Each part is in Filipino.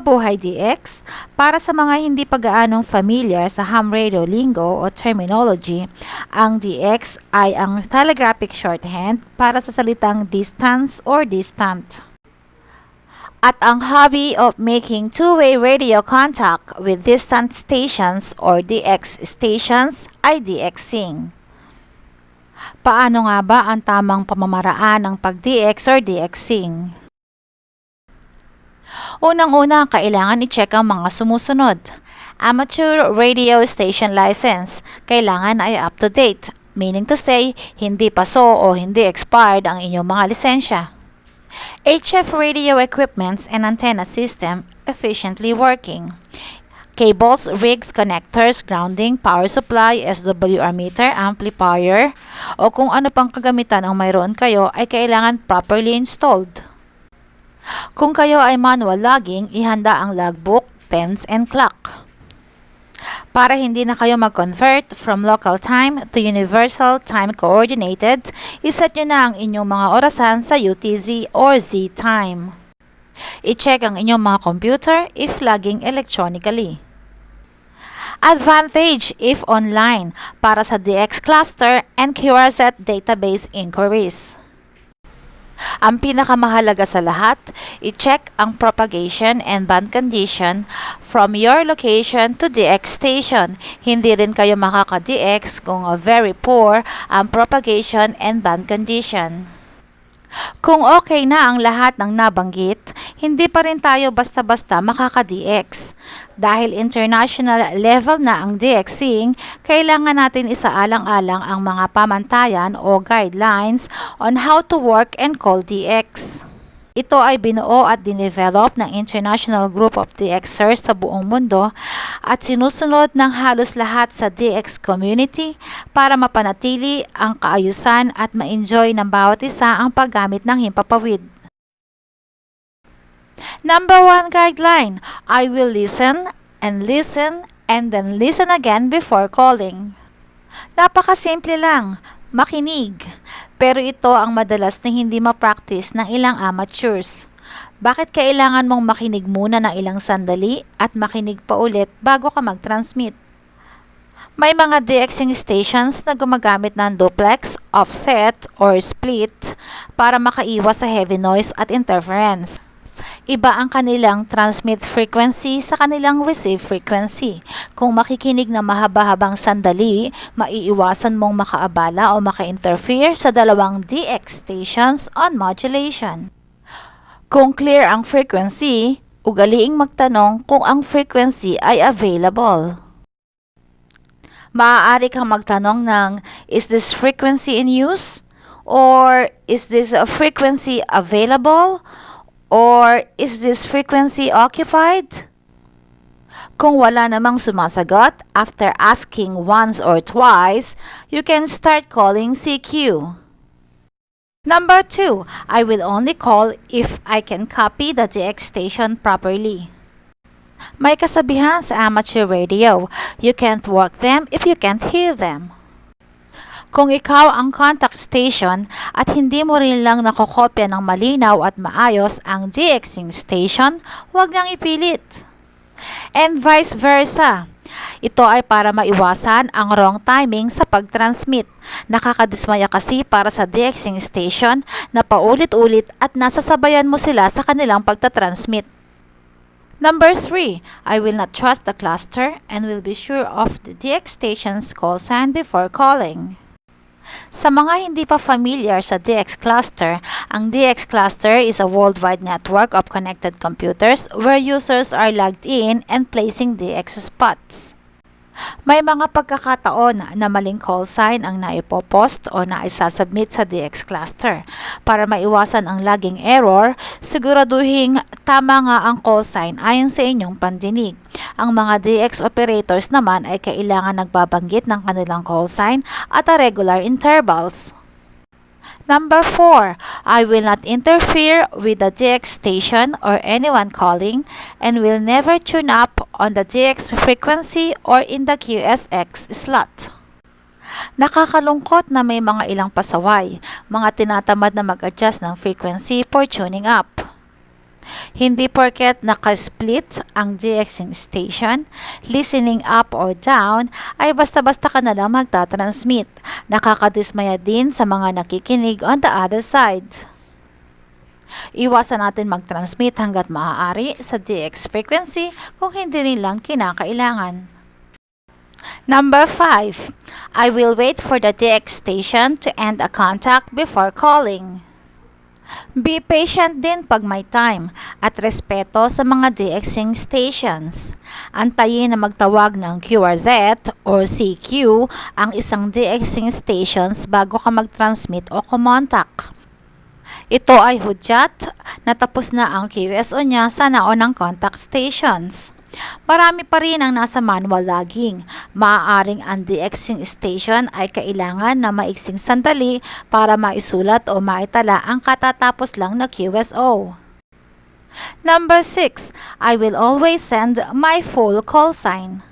Mabuhay DX! Para sa mga hindi pa gaanong familiar sa ham radio lingo o terminology, ang DX ay ang telegraphic shorthand para sa salitang distance or distant. At ang hobby of making two-way radio contact with distant stations or DX stations ay DXing. Paano nga ba ang tamang pamamaraan ng pag-DX or DXing? Unang-una, kailangan i-check ang mga sumusunod. Amateur radio station license, kailangan ay up-to-date, meaning to say, hindi paso o hindi expired ang inyong mga lisensya. HF radio equipments and antenna system efficiently working. Cables, rigs, connectors, grounding, power supply, SWR meter, amplifier, o kung ano pang kagamitan ang mayroon kayo ay kailangan properly installed. Kung kayo ay manual logging, ihanda ang logbook, pens, and clock. Para hindi na kayo mag-convert from local time to universal time coordinated, iset nyo na ang inyong mga orasan sa UTZ or Z time. I-check ang inyong mga computer if logging electronically. Advantage if online para sa DX cluster and QR set database inquiries. Ang pinakamahalaga sa lahat, i-check ang propagation and band condition from your location to DX station. Hindi rin kayo makaka-DX kung very poor ang propagation and band condition. Kung okay na ang lahat ng nabanggit, hindi pa rin tayo basta-basta makaka-DX. Dahil international level na ang DXing, kailangan natin isaalang-alang ang mga pamantayan o guidelines on how to work and call DX. Ito ay binuo at dinevelop ng international group of DXers sa buong mundo at sinusunod ng halos lahat sa DX community para mapanatili ang kaayusan at ma-enjoy ng bawat isa ang paggamit ng himpapawid. Number 1 guideline, I will listen and then listen again before calling. Napakasimple lang, makinig. Pero ito ang madalas na hindi ma-practice ng ilang amateurs. Bakit kailangan mong makinig muna ng ilang sandali at makinig pa ulit bago ka mag-transmit? May mga DXing stations na gumagamit ng duplex, offset, or split para makaiwas sa heavy noise at interference. Iba ang kanilang transmit frequency sa kanilang receive frequency. Kung makikinig na mahaba-habang sandali, maiiwasan mong makaabala o maka-interfere sa dalawang DX stations on modulation. Kung clear ang frequency, ugaliing magtanong kung ang frequency ay available. Maaari kang magtanong ng, is this frequency in use? Or is this a frequency available? Or is this frequency occupied? Kung wala namang sumasagot, after asking once or twice, you can start calling CQ. Number 2, I will only call if I can copy the DX station properly. May kasabihan sa amateur radio, you can't work them if you can't hear them. Kung ikaw ang contact station at hindi mo rin lang nakokopya ng malinaw at maayos ang DXing station, huwag nang ipilit. And vice versa. Ito ay para maiwasan ang wrong timing sa pag-transmit. Nakakadismaya kasi para sa DXing station na paulit-ulit at nasasabayan mo sila sa kanilang pagtatransmit. Number 3, I will not trust the cluster and will be sure of the DX station's call sign before calling. Sa mga hindi pa familiar sa DX cluster, ang DX cluster is a worldwide network of connected computers where users are logged in and placing DX spots. May mga pagkakataon na maling call sign ang naipopost o naisasubmit sa DX cluster. Para maiwasan ang logging error, siguraduhin tama nga ang call sign ayon sa inyong pandinig. Ang mga DX operators naman ay kailangan nagbabanggit ng kanilang call sign at a regular intervals. Number 4, I will not interfere with the DX station or anyone calling and will never tune up on the DX frequency or in the QSX slot. Nakakalungkot na may mga ilang pasaway, mga tinatamad na mag-adjust ng frequency for tuning up. Hindi porket nakasplit ang DXing station, listening up or down, ay basta-basta ka na lang magtatransmit. Nakakadismaya din sa mga nakikinig on the other side. Iwasan natin mag-transmit hanggat maaari sa DX frequency kung hindi rin lang kinakailangan. Number 5. I will wait for the DX station to end a contact before calling. Be patient din pag may time at respeto sa mga DXing stations. Antayin na magtawag ng QRZ or CQ ang isang DXing stations bago ka mag-transmit o kumontak. Ito ay hudyat na tapos na ang QSO niya sa naunang contact stations. Marami pa rin ang nasa manual logging. Maaaring ang DXing station ay kailangan na maiksing sandali para maisulat o maitala ang katatapos lang na QSO. Number 6. I will always send my full call sign.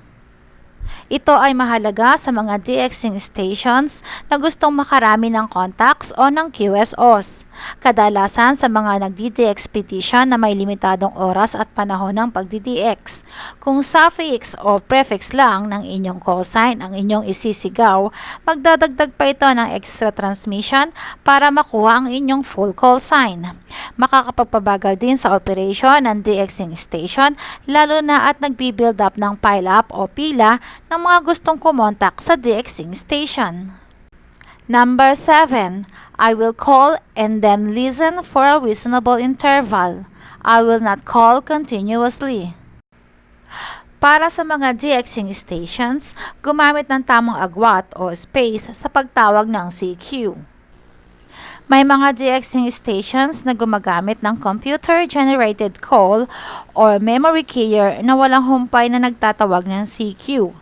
Ito ay mahalaga sa mga DXing stations na gustong makarami ng contacts o ng QSOs. Kadalasan sa mga nagdi-DX petition na may limitadong oras at panahon ng pagdi-DX. Kung suffix o prefix lang ng inyong call sign ang inyong isisigaw, magdadagdag pa ito ng extra transmission para makuha ang inyong full call sign. Makakapagpabagal din sa operation ng DXing station lalo na at nagbi-build up ng pile-up o pila ng mga gustong kumontak sa DXing station. Number 7. I will call and then listen for a reasonable interval. I will not call continuously. Para sa mga DXing stations, gumamit ng tamang agwat o space sa pagtawag ng CQ. May mga DXing stations na gumagamit ng computer-generated call or memory keyer na walang humpay na nagtatawag ng CQ.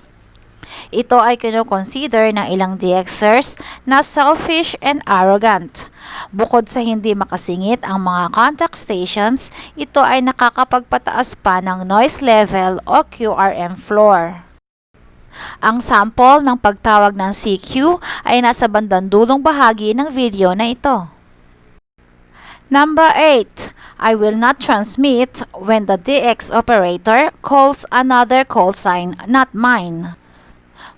Ito ay kino-consider ng ilang DXers na selfish and arrogant. Bukod sa hindi makasingit ang mga contact stations, ito ay nakakapagpataas pa ng noise level o QRM floor. Ang sample ng pagtawag ng CQ ay nasa bandang dulong bahagi ng video na ito. Number 8. I will not transmit when the DX operator calls another call sign, not mine.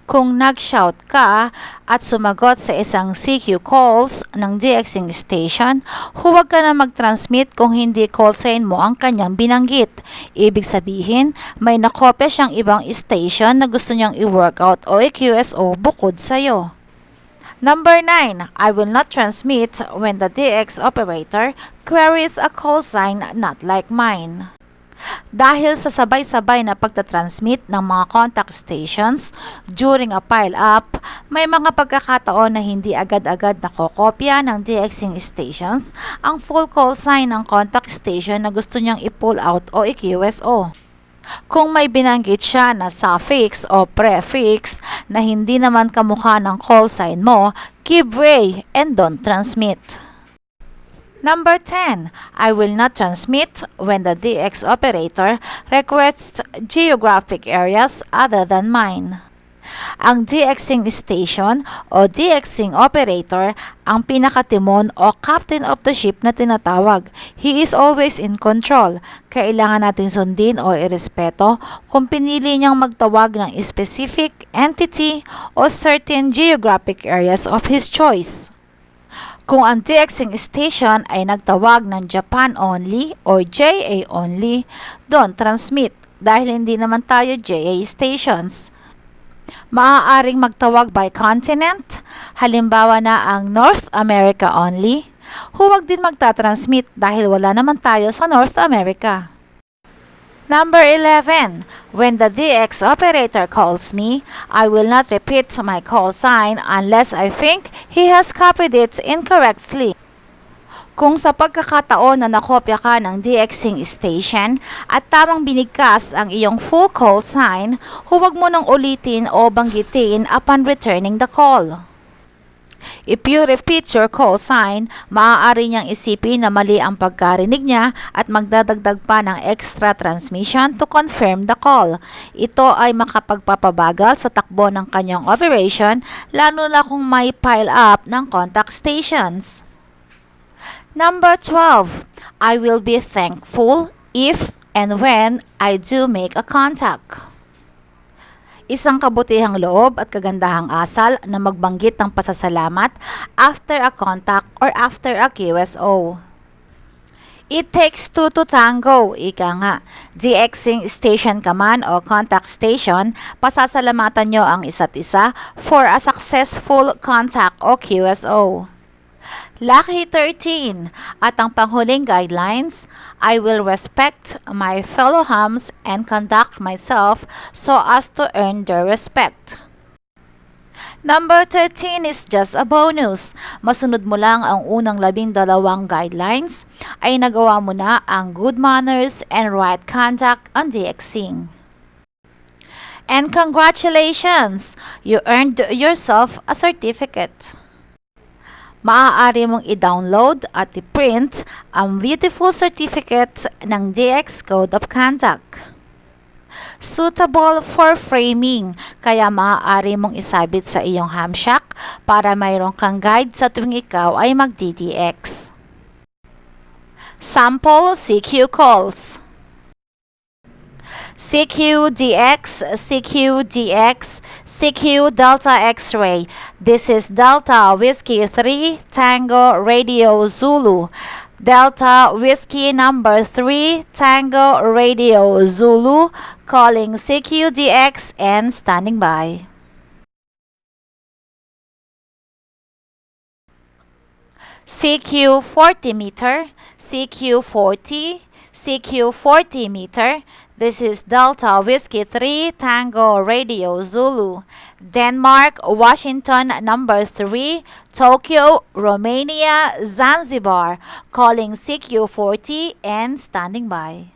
Kung nag-shout ka at sumagot sa isang CQ calls ng DXing station, huwag ka na mag-transmit kung hindi call sign mo ang kanyang binanggit. Ibig sabihin, may nakopya siyang ibang station na gusto niyang i-workout o i-QSO bukod sa'yo. Number 9. I will not transmit when the DX operator queries a call sign not like mine. Dahil sa sabay-sabay na pagtatransmit ng mga contact stations during a pile-up, may mga pagkakataon na hindi agad-agad nakokopya ng DXing stations ang full call sign ng contact station na gusto niyang i-pull out o i-QSO. Kung may binanggit siya na suffix o prefix na hindi naman kamukha ng call sign mo, give way and don't transmit. Number 10. I will not transmit when the DX operator requests geographic areas other than mine. Ang DXing station o DXing operator ang pinakatimon o captain of the ship na tinatawag. He is always in control. Kailangan natin sundin o irespeto kung pinili niyang magtawag ng specific entity o certain geographic areas of his choice. Kung ang DXing station ay nagtawag ng Japan only or JA only, don't transmit dahil hindi naman tayo JA stations. Maaaring magtawag by continent, halimbawa na ang North America only. Huwag din magtatransmit dahil wala naman tayo sa North America. Number 11. When the DX operator calls me, I will not repeat my call sign unless I think he has copied it incorrectly. Kung sa pagkakataon na nakopya ka ng DXing station at tamang binigkas ang iyong full call sign, huwag mo nang ulitin o banggitin upon returning the call. If you repeat your call sign, maaari niyang isipin na mali ang pagkarinig niya at magdadagdag pa ng extra transmission to confirm the call. Ito ay makapagpapabagal sa takbo ng kanyang operation, lalo na kung may pile up ng contact stations. Number 12. I will be thankful if and when I do make a contact. Isang kabutihang loob at kagandahang asal na magbanggit ng pasasalamat after a contact or after a QSO. It takes two to tango, ika nga. DXing station ka man o contact station, pasasalamatan nyo ang isa't isa for a successful contact o QSO. Lucky 13, at ang panghuling guidelines, I will respect my fellow hams and conduct myself so as to earn their respect. Number 13 is just a bonus. Masunod mo lang ang unang 12 guidelines, ay nagawa mo na ang good manners and right conduct on DXing. And congratulations! You earned yourself a certificate. Maaari mong i-download at i-print ang beautiful certificate ng DX Code of Conduct. Suitable for framing, kaya maaari mong isabit sa iyong hamshack para mayroon kang guide sa tuwing ikaw ay mag-DX. Sample CQ calls. CQ-DX, CQ-DX, CQ Delta X-ray. This is Delta Whiskey 3 Tango Radio Zulu. Delta Whiskey number 3 Tango Radio Zulu, calling CQ-DX and standing by. CQ 40 meter, CQ 40, CQ 40 meter. This is Delta Whiskey 3 Tango Radio Zulu. Denmark, Washington number 3, Tokyo, Romania, Zanzibar, calling CQ 40 and standing by.